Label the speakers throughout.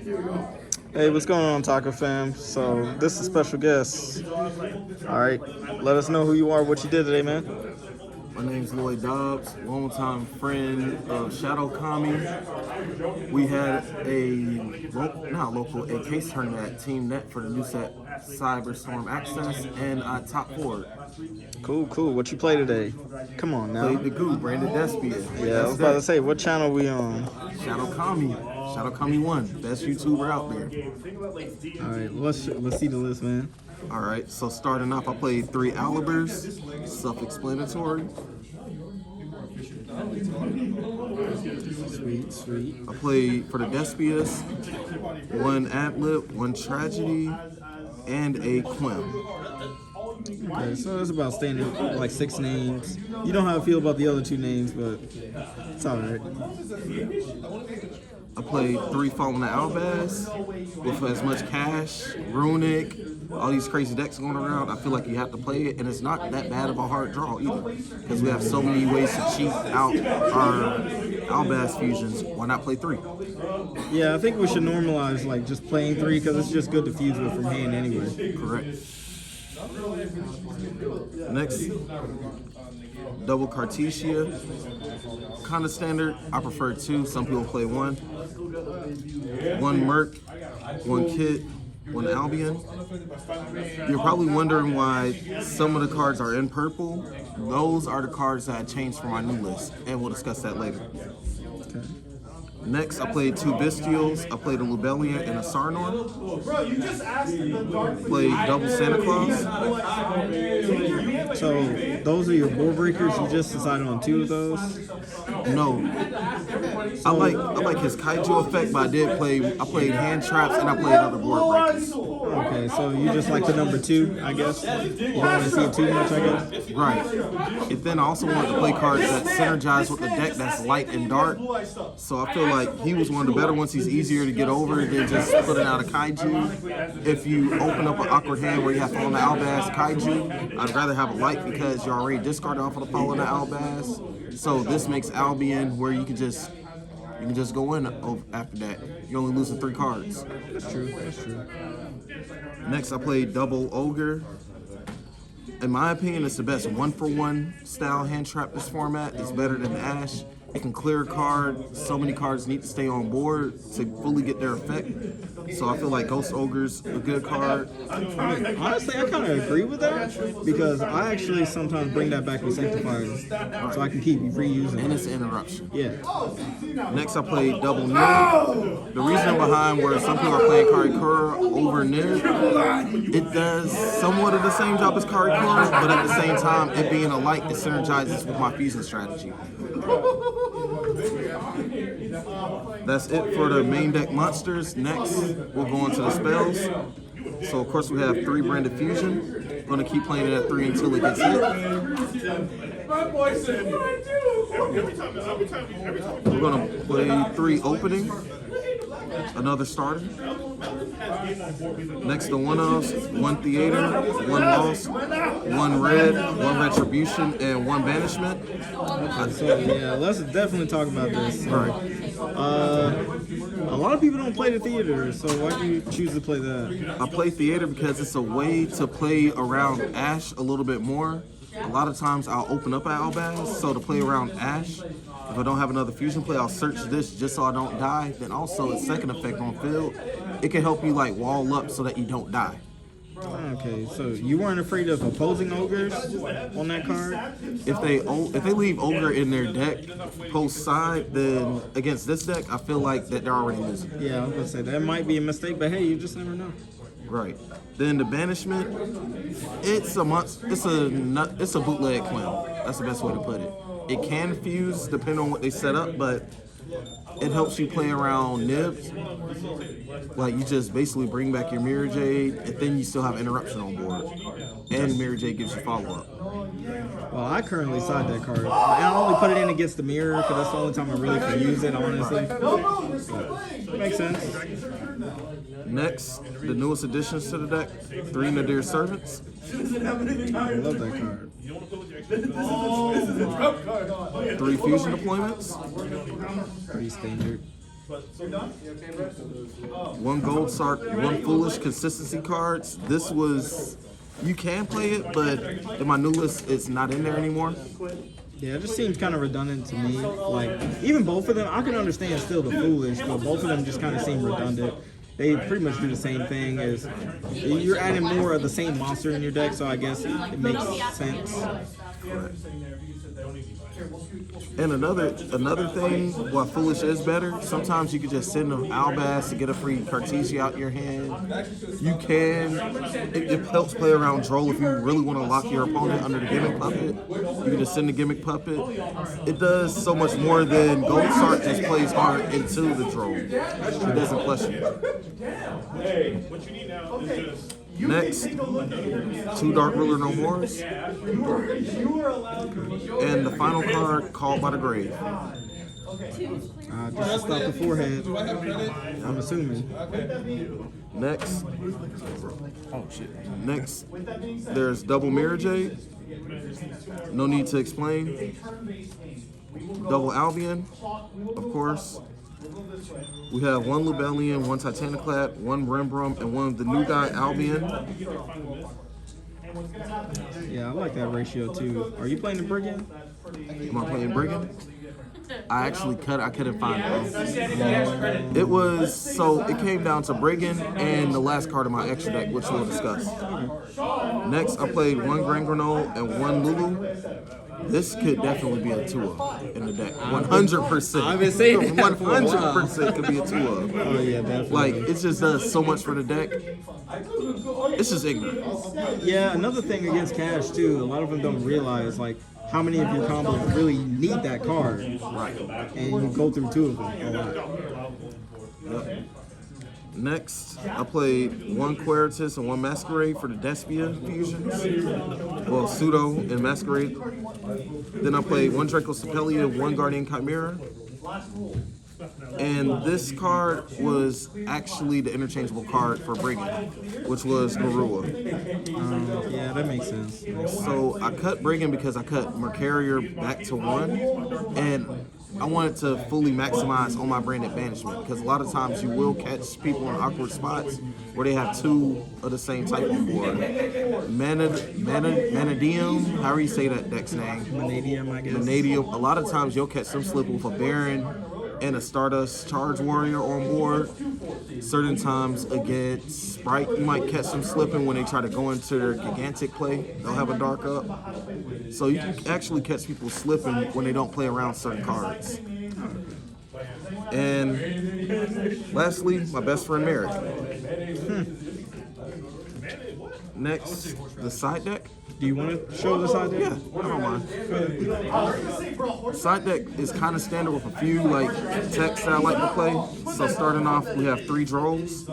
Speaker 1: Hey, what's going on, Taka Fam? So, this is special guest. All right, let us know who you are, what you did today, man.
Speaker 2: My name's Lloyd Dobbs, longtime friend of Shadow Kami. We had a case tournament at Team Net for the new set Cyberstorm Access, and I top forward.
Speaker 1: Cool. What you play today? Come on now.
Speaker 2: Played the Goo, Brandon Despia.
Speaker 1: Yeah, I was about to say, what channel we on?
Speaker 2: Shadow Kami. Shadow Kami 1, best YouTuber out there.
Speaker 1: All right, let's see the list, man.
Speaker 2: All right, so starting off, I played 3 Alibers, self-explanatory.
Speaker 1: Sweet.
Speaker 2: I played for the Despias, 1 Adlib, 1 Tragedy, and a Quim.
Speaker 1: Okay, so it's about staying in like 6 names. You know how I feel about the other 2 names, but it's all right.
Speaker 2: I played 3 Fallen to Albaz with as much cash, Runic, all these crazy decks going around. I feel like you have to play it, and it's not that bad of a hard draw either, because we have so many ways to cheat out our Albaz fusions. Why not play 3?
Speaker 1: Yeah, I think we should normalize like just playing 3 because it's just good to fuse with from hand anyway.
Speaker 2: Correct. Next, double Cartesia. Kind of standard. I prefer 2. Some people play 1. 1 Merc, 1 Kit, 1 Albion. You're probably wondering why some of the cards are in purple. Those are the cards that I changed for my new list, and we'll discuss that later.
Speaker 1: Okay.
Speaker 2: Next, I played 2 Bestials. I played a Lubellian and a Sarnor. Played double Santa Claus.
Speaker 1: So those are your board breakers. You just decided on 2 of those.
Speaker 2: No, I like his kaiju effect, but I played hand traps and I played other board breakers.
Speaker 1: Okay, so you just like the number 2, I guess. You don't want to see it too much, I guess.
Speaker 2: Right. And then I also wanted to play cards that synergize with the deck that's light and dark. So I feel like he was one of the better ones. He's easier to get over than just putting out a kaiju. If you open up an awkward hand where you have Fallen to Albaz kaiju, I'd rather have a light because you're already discarded off of the Fallen to Albaz. So this makes Albion where you can just go in after that. You're only losing 3 cards.
Speaker 1: That's true.
Speaker 2: Next, I played double Ogre. In my opinion, it's the best 1-for-1 style hand trap this format. It's better than Ash. It can clear a card. So many cards need to stay on board to fully get their effect. So I feel like Ghost Ogre's a good card.
Speaker 1: Honestly, I kind of agree with that because I actually sometimes bring that back with Sanctifiers so I can keep reusing
Speaker 2: And
Speaker 1: it.
Speaker 2: it's an interruption.
Speaker 1: Yeah.
Speaker 2: Next, I played double Nib. The reason behind where some people are playing Karikura over Nib, it does somewhat of the same job as Karikura, but at the same time, it being a light, it synergizes with my fusion strategy. That's it for the main deck monsters. Next, we'll go into the spells. So of course we have 3 Branded Fusion. Gonna keep playing it at 3 until it gets hit. We're gonna play 3 Opening. Another starter. Next to 1-ofs, 1 Theater, 1 Loss, 1 Red, 1 Retribution, and 1 Banishment.
Speaker 1: So yeah, let's definitely talk about this.
Speaker 2: All right.
Speaker 1: A lot of people don't play the theater, so why do you choose to play that?
Speaker 2: I play Theater because it's a way to play around Ash a little bit more. A lot of times I'll open up at Albaz, so to play around Ash, if I don't have another fusion play, I'll search this just so I don't die. Then also its second effect on field, it can help you like wall up so that you don't die.
Speaker 1: Okay, so you weren't afraid of opposing ogres on that card?
Speaker 2: If they leave Ogre in their deck post side, then against this deck, I feel like that they're already losing.
Speaker 1: Yeah, I was gonna say that might be a mistake, but hey, you just never know.
Speaker 2: Right. Then the Banishment, it's a bootleg Quim. That's the best way to put it. It can fuse depending on what they set up, but it helps you play around nibs. Like you just basically bring back your Mirror Jade, and then you still have interruption on board. And Mirror Jade gives you follow-up.
Speaker 1: Well, I currently side that card. I only put it in against the mirror because that's the only time I really can use it, honestly. But makes sense.
Speaker 2: Next, the newest additions to the deck, 3 Nadir Servants.
Speaker 1: I love that card.
Speaker 2: 3 fusion deployments.
Speaker 1: Pretty standard.
Speaker 2: One Gold Sark, one Foolish consistency cards. This was, you can play it, but in my new list, it's not in there anymore.
Speaker 1: Yeah, it just seems kind of redundant to me. Like, even both of them, I can understand still the Foolish, but both of them just kind of seem redundant. They pretty much do the same thing as you're adding more of the same monster in your deck, so I guess it makes sense.
Speaker 2: And another thing, while Foolish is better, sometimes you can just send them Albaz to get a free Cartesia out your hand. You can, it helps play around Droll if you really want to lock your opponent under the Gimmick Puppet. You can just send the Gimmick Puppet. It does so much more than Gold Sark just plays hard into the Droll. It doesn't flush you. Next, 2 Dark Ruler No Mores. And the final card, Called by the Grave.
Speaker 1: Just stop the forehead. I'm assuming.
Speaker 2: Next, Next, there's Double Mirror Jade. No need to explain. Double Albion, of course. We have one Lubellion, one Titaniclad, one Rembrum, and one of the new guy, Albion.
Speaker 1: Yeah, I like that ratio too. Are you playing the Brigand?
Speaker 2: Am I playing Brigand? I actually couldn't find it. It was, so it came down to Brigand and the last card of my extra deck, which we'll discuss. Next, I played one Grand Grenoble and one Lulu. This could definitely be a 2-of in the deck. 100%.
Speaker 1: I've been saying that
Speaker 2: 100% could be a 2-of.
Speaker 1: Oh yeah, definitely.
Speaker 2: Like, it just does so much for the deck. It's just ignorant.
Speaker 1: Yeah, another thing against Cash too, a lot of them don't realize like how many of your combos really need that card.
Speaker 2: Right.
Speaker 1: And you go through 2 of them a lot.
Speaker 2: Yep. Next, I played one Queritus and one Masquerade for the Despia fusions. Well, Pseudo and Masquerade. Then I played one Draco Stapelia, one Guardian Chimera. And this card was actually the interchangeable card for Brigand, which was Marua.
Speaker 1: Yeah, that makes sense.
Speaker 2: So I cut Brigand because I cut Mercarier back to 1, and I wanted to fully maximize on my branded banishment, because a lot of times you will catch people in awkward spots where they have 2 of the same type on board. Manadium, however you say that deck's name.
Speaker 1: Manadium, I guess.
Speaker 2: Manadium. A lot of times you'll catch some slip with a Baron and a Stardust Charge Warrior on board. Certain times against Sprite, you might catch them slipping when they try to go into their gigantic play. They'll have a dark up. So you can actually catch people slipping when they don't play around certain cards. And lastly, my best friend Merrick. Next, the side deck.
Speaker 1: Do you want to show the side deck?
Speaker 2: Yeah, I don't mind. Side deck is kind of standard with a few like techs that I like to play. So starting off, we have 3 Drolls.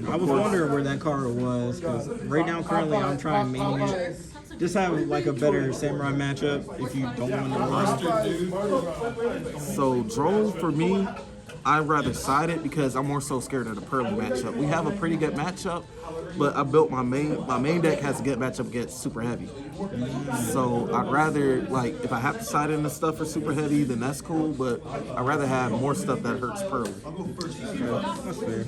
Speaker 1: I was wondering where that card was, because right now currently I'm trying Maniac. Just have like a better Samurai matchup if you don't want to run.
Speaker 2: So Droll for me, I'd rather side it because I'm more so scared of the Pearly matchup. We have a pretty good matchup, but I built my main deck has a good matchup against Super Heavy. So I'd rather, like, if I have to side in the stuff for Super Heavy, then that's cool, but I'd rather have more stuff that hurts Pearly.
Speaker 1: That's fair.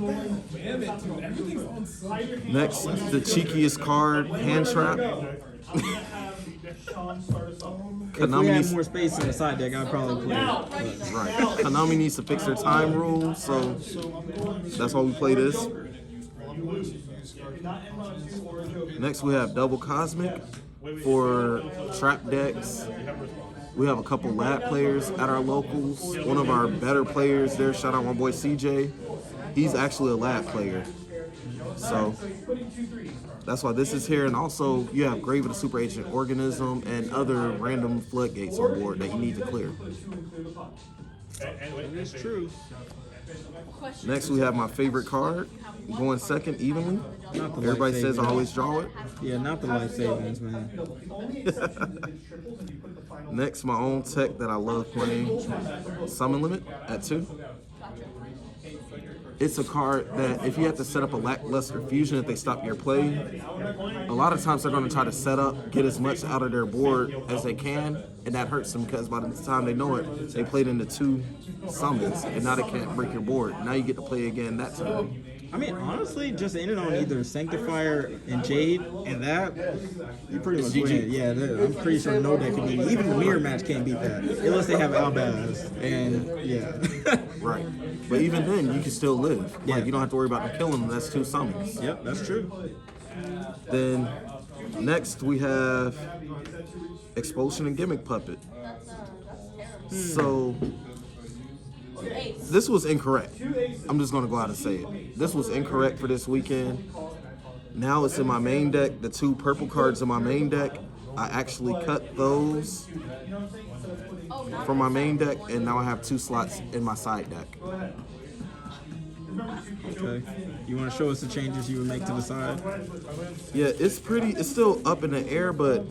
Speaker 2: Next, the cheekiest card, Hand Trap.
Speaker 1: If we had more space in the side deck, I'd probably play it.
Speaker 2: Right. Konami needs to fix their time rule, so that's why we play this. Next, we have Double Cosmic for trap decks. We have a couple lab players at our locals. One of our better players there, shout out my boy CJ. He's actually a lab player. So that's why this is here. And also, you have Grave of the Super Ancient Organism and other random floodgates on board that you need to clear.
Speaker 1: It's true.
Speaker 2: Next, we have my favorite card, going second evenly. Everybody says I always draw it.
Speaker 1: Yeah, not the life savings, man.
Speaker 2: Next, my own tech that I love playing, Summon Limit at 2. it's a card that if you have to set up a lackluster fusion if they stop your play, a lot of times they're going to try to set up, get as much out of their board as they can, and that hurts them because by the time they know it, they played into 2 summons, and now they can't break your board. Now you get to play again that turn.
Speaker 1: I mean, honestly, just ending on either Sanctifier and Jade, and that, you pretty much win. Yeah, I'm pretty sure no deck can beat it. Even the mirror match can't beat that, unless they have Albaz, and yeah.
Speaker 2: Right. But even then, you can still live.
Speaker 1: Yeah.
Speaker 2: Like, you don't have to worry about them killing them. That's 2 summons.
Speaker 1: Yep, that's true.
Speaker 2: Then, next we have Expulsion and Gimmick Puppet. So, this was incorrect. I'm just going to go out and say it. This was incorrect for this weekend. Now it's in my main deck. The 2 purple cards in my main deck, I actually cut those from my main deck, and now I have 2 slots in my side deck.
Speaker 1: Okay. You want to show us the changes you would make to the side?
Speaker 2: Yeah, it's still up in the air, but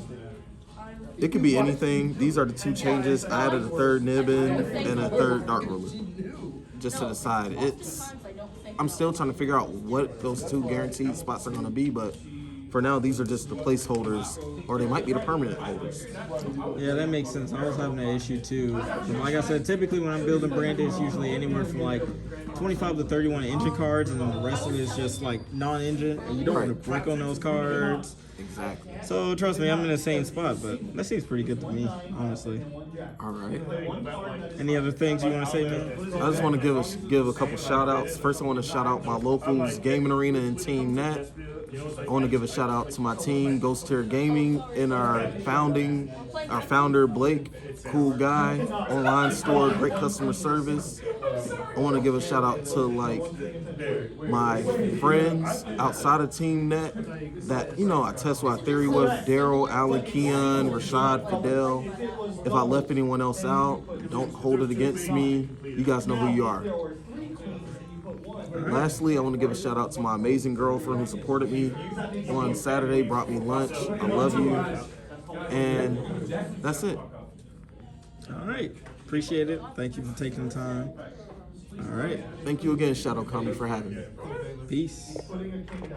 Speaker 2: it could be anything. These are the 2 changes. I added a 3rd Nibbin and a 3rd Dark Ruler just to the side. I'm still trying to figure out what those 2 guaranteed spots are going to be, but for now, these are just the placeholders, or they might be the permanent holders.
Speaker 1: Yeah, that makes sense. I was having that issue too. And like I said, typically when I'm building brand, it's usually anywhere from like 25 to 31 engine cards, and then the rest of it is just like non-engine, and you don't want to break on those cards.
Speaker 2: Exactly.
Speaker 1: So trust me, I'm in the same spot, but that seems pretty good to me, honestly.
Speaker 2: All right.
Speaker 1: Any other things you want to say, man?
Speaker 2: I just want to give a couple shout outs. First, I want to shout out my locals, Gaming Arena and Team Nat. I want to give a shout out to my team, Ghost Tier Gaming, and our founder, Blake, cool guy, online store, great customer service. I want to give a shout out to like my friends outside of Team Net that, I test my theory with, Daryl, Alan, Keon, Rashad, Fidel. If I left anyone else out, don't hold it against me. You guys know who you are. Lastly, I want to give a shout out to my amazing girlfriend who supported me on Saturday, brought me lunch. I love you. And that's it.
Speaker 1: All right. Appreciate it. Thank you for taking the time. All right.
Speaker 2: Thank you again, Shadow Comedy, for having me.
Speaker 1: Peace.